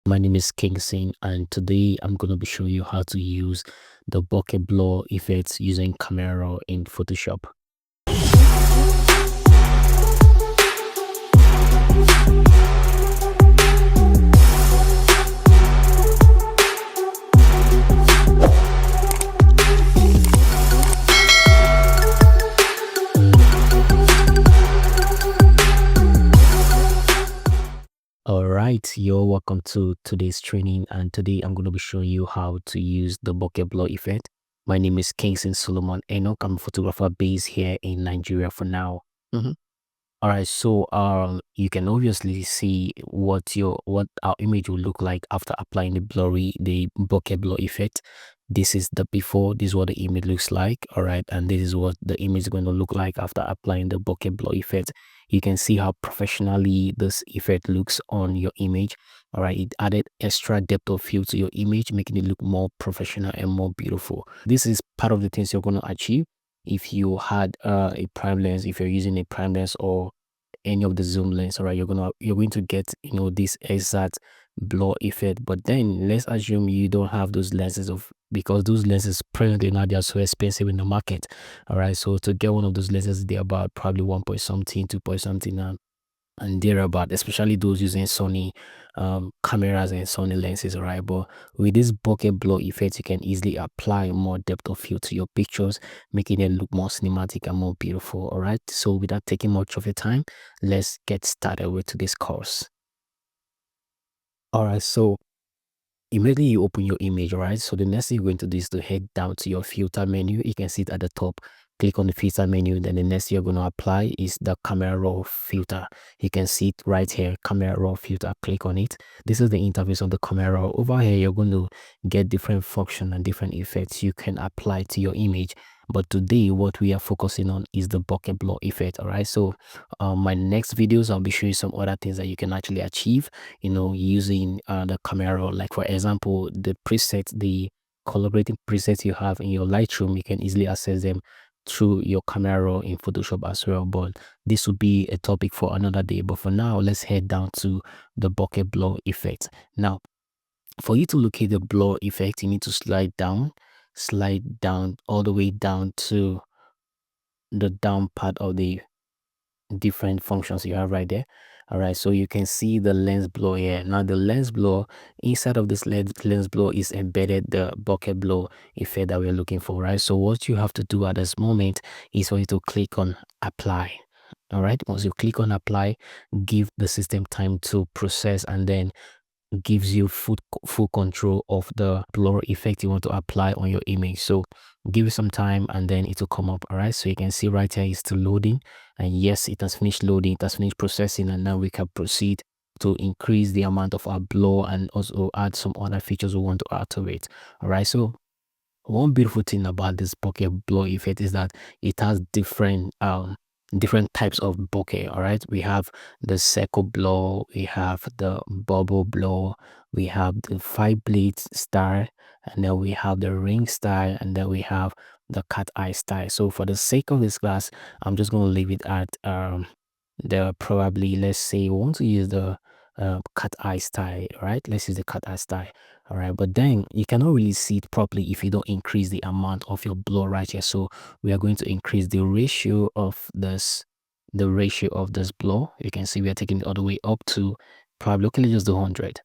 My name is Kingston, and today I'm going to be showing you how to use the bokeh blur effects using camera in Photoshop. All right, you're welcome to today's training, and today I'm going to be showing you how to use the bokeh blur effect. My name is Kingston Solomon Enoch. I'm a photographer based here in Nigeria for now. All right, so you can obviously see what our image will look like after applying the bokeh blur effect. This is the before. This is what the image looks like. All right, and this is what the image is going to look like after applying the bokeh blur effect. You can see how professionally this effect looks on your image. All right, it added extra depth of field to your image, making it look more professional and more beautiful. This is part of the things you're going to achieve if you had a prime lens, if you're using a prime lens or any of the zoom lens. All right, you're going to get this exact blur effect. But then let's assume you don't have those lenses, because those lenses presently now they are so expensive in the market. All right, so to get one of those lenses, they're about probably 1 point something, 2 point something, and thereabout, especially those using Sony cameras and Sony lenses. All right, but with this bokeh blur effect, you can easily apply more depth of field to your pictures, making it look more cinematic and more beautiful. All right, so without taking much of your time, let's get started with today's course. All right, so immediately you open your image. All right, so the next thing you're going to do is to head down to your filter menu. You can see it at the top. Click on the filter menu. Then the next thing you're going to apply is the camera raw filter. You can see it right here, camera raw filter. Click on it. This is the interface of the camera raw. Over here you're going to get different function and different effects you can apply to your image. But today what we are focusing on is the bokeh blur effect. All right, so my next videos I'll be showing you some other things that you can actually achieve using the camera. Like for example, the preset, the collaborating presets you have in your Lightroom, you can easily access them through your camera in Photoshop as well. But this will be a topic for another day. But for now, let's head down to the bokeh blur effect. Now, for you to locate the blur effect, you need to slide down all the way down to the down part of the different functions you have right there. All right, so you can see the lens blur here. Now the lens blur, inside of this lens blur is embedded the bokeh blur effect that we're looking for, right? So what you have to do at this moment is for you to click on apply. All right, once you click on apply, give the system time to process, and then gives you full control of the blur effect you want to apply on your image. So give it some time and then it will come up. All right, so you can see right here it's still loading, and yes, it has finished loading, it has finished processing, and now we can proceed to increase the amount of our blur and also add some other features we want to add to it. All right, so one beautiful thing about this bokeh blur effect is that it has different types of bokeh. All right, we have the circle blur, we have the bubble blur, we have the 5-blade style, and then we have the ring style, and then we have the cat eye style. So for the sake of this class, I'm just going to leave it at the probably, let's say we want to use the cat eye style. Right, let's use the cat eye style. All right, but then you cannot really see it properly if you don't increase the amount of your blur right here. So we are going to increase the ratio of this blur. You can see we are taking it all the way up to probably looking at just the 100.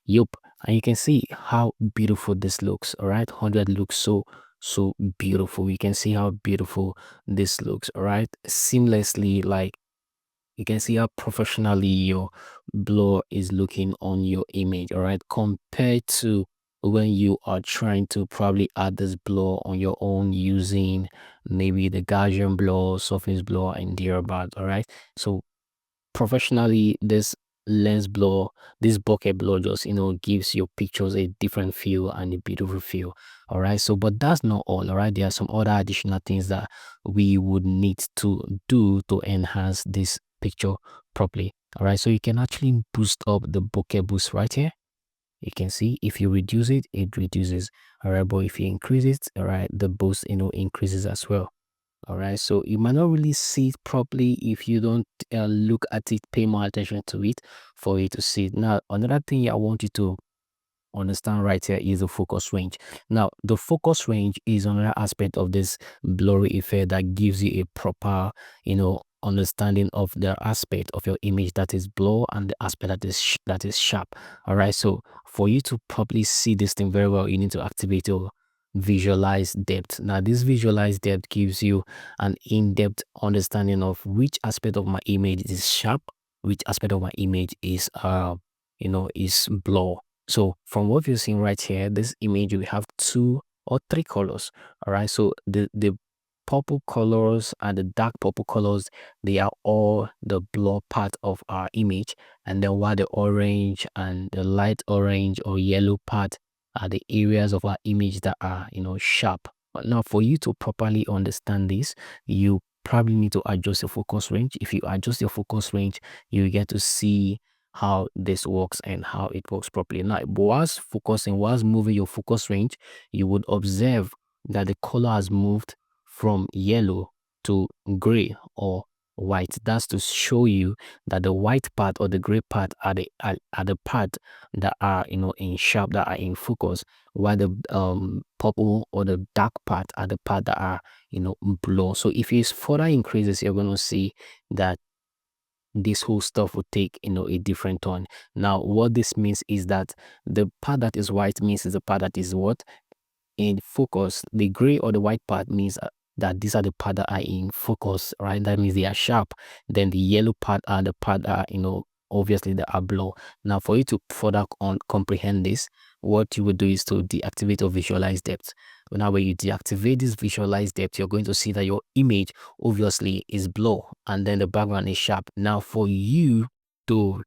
Yup, and you can see how beautiful this looks. All right, 100 looks so beautiful. You can see how beautiful this looks. All right, seamlessly, like you can see how professionally your blur is looking on your image. All right, compared to when you are trying to probably add this blur on your own using maybe the Gaussian blur, surface blur, and thereabout. All right, so professionally, this lens blur, this bokeh blur just gives your pictures a different feel and a beautiful feel. All right, so but that's not all. All right, there are some other additional things that we would need to do to enhance this picture properly. All right, so you can actually boost up the bokeh boost right here. You can see if you reduce it, it reduces. All right, but if you increase it, all right, the boost increases as well. All right, so you might not really see it properly if you don't look at it, pay more attention to it for you to see it. Now, another thing I want you to understand right here is the focus range. Now, the focus range is another aspect of this blurry effect that gives you a proper, understanding of the aspect of your image that is blur and the aspect that is sharp. All right, so for you to properly see this thing very well, you need to activate your visualize depth. Now, this visualize depth gives you an in-depth understanding of which aspect of my image is sharp, which aspect of my image is is blur. So from what you're seeing right here, this image, we have two or three colors. All right. So the purple colors and the dark purple colors, they are all the blur part of our image. And then while the orange and the light orange or yellow part are the areas of our image that are, sharp. But now for you to properly understand this, you probably need to adjust your focus range. If you adjust your focus range, you get to see how this works and how it works properly. Now, whilst moving your focus range, you would observe that the color has moved from yellow to gray or white. That's to show you that the white part or the gray part are the part that are in sharp, that are in focus, while the purple or the dark part are the part that are blur. So if it further increases, you're going to see that this whole stuff will take a different turn. Now what this means is that the part that is white means is the part that is what in focus. The gray or the white part means that these are the part that are in focus, right? That means they are sharp. Then the yellow part are the part that are, obviously they are blur. Now for you to further comprehend this, what you would do is to deactivate or visualize depth. Now when you deactivate this visualize depth, you're going to see that your image obviously is blur and then the background is sharp. Now for you to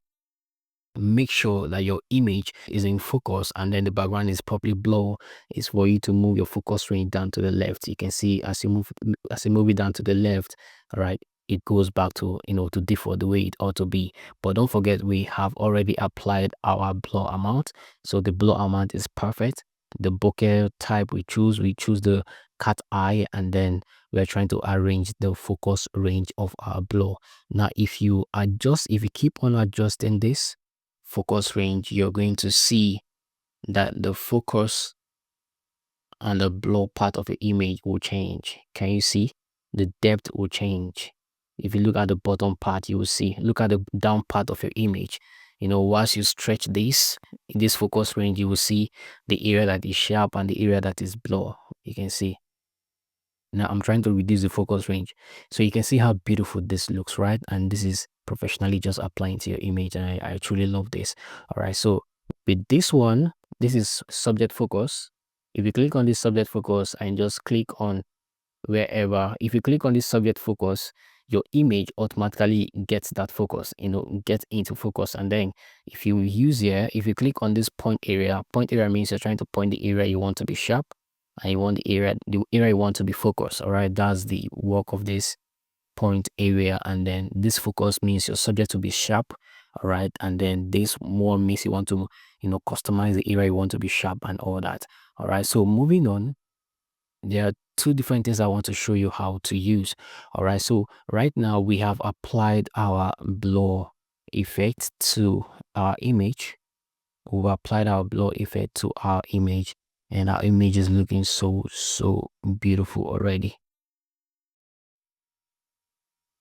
make sure that your image is in focus and then the background is properly blur, is for you to move your focus range down to the left. You can see as you move it down to the left, all right, it goes back to to default the way it ought to be. But don't forget, we have already applied our blur amount, so the blur amount is perfect. The bokeh type we choose the cat eye, and then we're trying to arrange the focus range of our blur. Now if you keep on adjusting this focus range, you're going to see that the focus and the blur part of the image will change. Can you see? The depth will change. If you look at the bottom part, you will see. Look at the down part of your image. Once you stretch this focus range, you will see the area that is sharp and the area that is blur. You can see. Now I'm trying to reduce the focus range, so you can see how beautiful this looks, right? And this is professionally just applying to your image, and I truly love this. All right, so with this one, this is subject focus. If you click on this subject focus and just click on wherever, if you click on this subject focus, your image automatically gets that focus, gets into focus. And then if you click on this point area means you're trying to point the area you want to be sharp, and you want the area you want to be focused. All right, that's the work of this point area. And then this focus means your subject to be sharp. All right, and then this more means you want to customize the area you want to be sharp and all that. All right, so moving on, there are two different things I want to show you how to use. All right, so right now we have applied our blur effect to our image. We've applied our blur effect to our image, and our image is looking so beautiful already.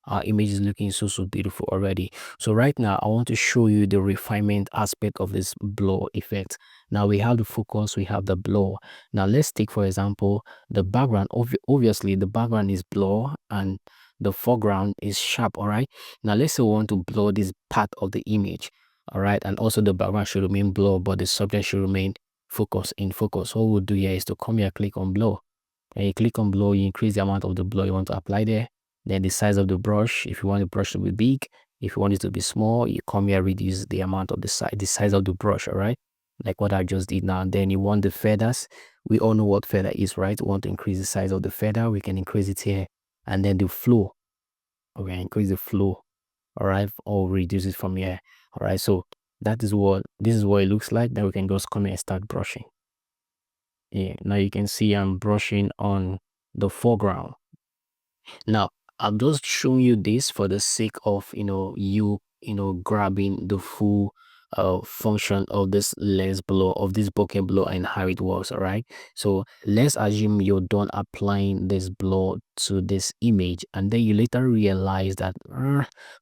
Our image is looking so beautiful already. So right now I want to show you the refinement aspect of this blur effect. Now we have the focus, we have the blur. Now let's take for example the background. Obviously the background is blur and the foreground is sharp. All right, now let's say we want to blur this part of the image. All right, and also the background should remain blur, but the subject should remain in focus. What we'll do here is to come here, click on blur. When you click on blur, you increase the amount of the blur you want to apply there. Then the size of the brush, if you want the brush to be big, if you want it to be small, you come here, reduce the amount of the size of the brush. All right, like what I just did now. And then you want the feathers. We all know what feather is, right? We want to increase the size of the feather, we can increase it here. And then the flow, okay, increase the flow. All right, or reduce it from here. All right, so this is what it looks like. Then we can just come here and start brushing. Yeah, now you can see I'm brushing on the foreground. Now, I'm just showing you this for the sake of, grabbing the full function of this lens blow, of this bokeh blow, and how it works. All right. So let's assume you're done applying this blow to this image, and then you later realize that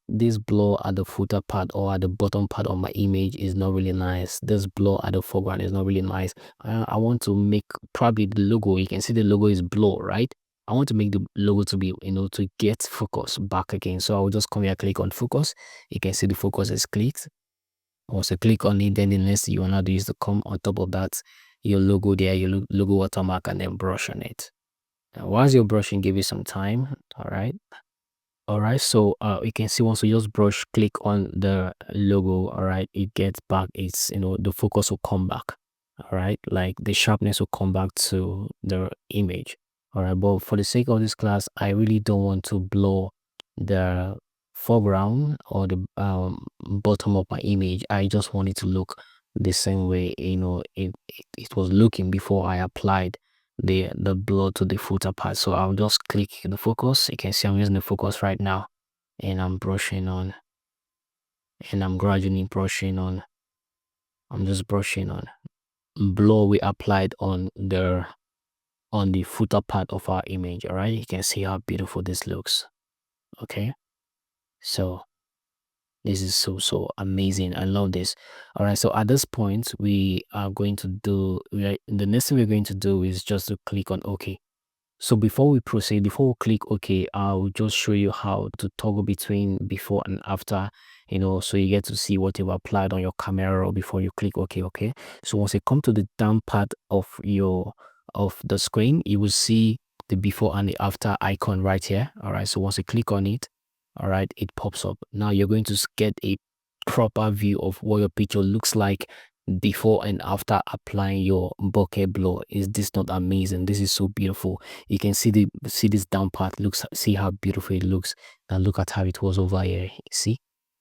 this blow at the footer part or at the bottom part of my image is not really nice. This blow at the foreground is not really nice. I want to make probably the logo. You can see the logo is blow, right? I want to make the logo to be, to get focus back again. So I'll just come here, click on focus. You can see the focus is clicked. Once you click on it, then the next thing you want to do is to come on top of that, your logo there, your logo watermark, and then brush on it. Now, whilst you're brushing, give it some time. All right, so you can see once you just brush, click on the logo, all right, it gets back. It's, the focus will come back. All right, like the sharpness will come back to the image. All right, but for the sake of this class, I really don't want to blow the foreground or the bottom of my image. I just want it to look the same way, it was looking before I applied the blow to the footer part. So I'll just click the focus. You can see I'm using the focus right now, and I'm brushing on, and I'm gradually brushing on. I'm just brushing on blow we applied on the footer part of our image. All right, you can see how beautiful this looks. Okay, so this is so amazing. I love this. All right, so at this point we are going to do, the next thing we're going to do is just to click on OK. So before we proceed, before we click OK, I'll just show you how to toggle between before and after, so you get to see what you've applied on your camera before you click OK. Okay. So once you come to the down part of the screen, you will see the before and the after icon right here. All right. So once you click on it, all right, it pops up. Now you're going to get a proper view of what your picture looks like before and after applying your bokeh blow. Is this not amazing? This is so beautiful. You can see this down part. See how beautiful it looks. Now look at how it was over here. See,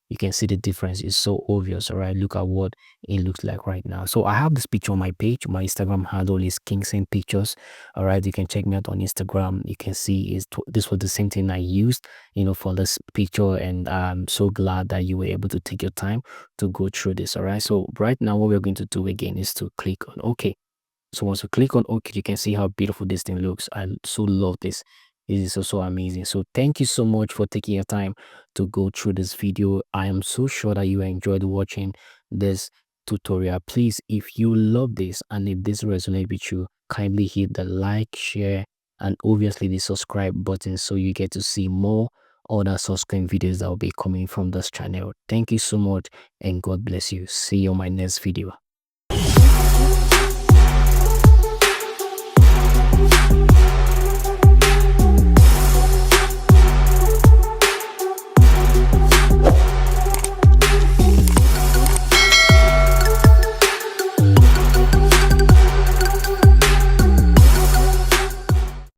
you can see the difference is so obvious. All right, look at what it looks like right now. So I have this picture on my page. My Instagram handle is Kingson Pictures. All right, you can check me out on Instagram. You can see this was the same thing I used, for this picture, and I'm so glad that you were able to take your time to go through this. All right, so right now what we're going to do again is to click on OK. So once you click on OK, you can see how beautiful this thing looks. I so love this. This is so amazing. So thank you so much for taking your time to go through this video. I am so sure that you enjoyed watching this tutorial. Please, if you love this and if this resonates with you, kindly hit the like, share, and obviously the subscribe button so you get to see more other subscribe videos that will be coming from this channel. Thank you so much, and God bless you. See you on my next video.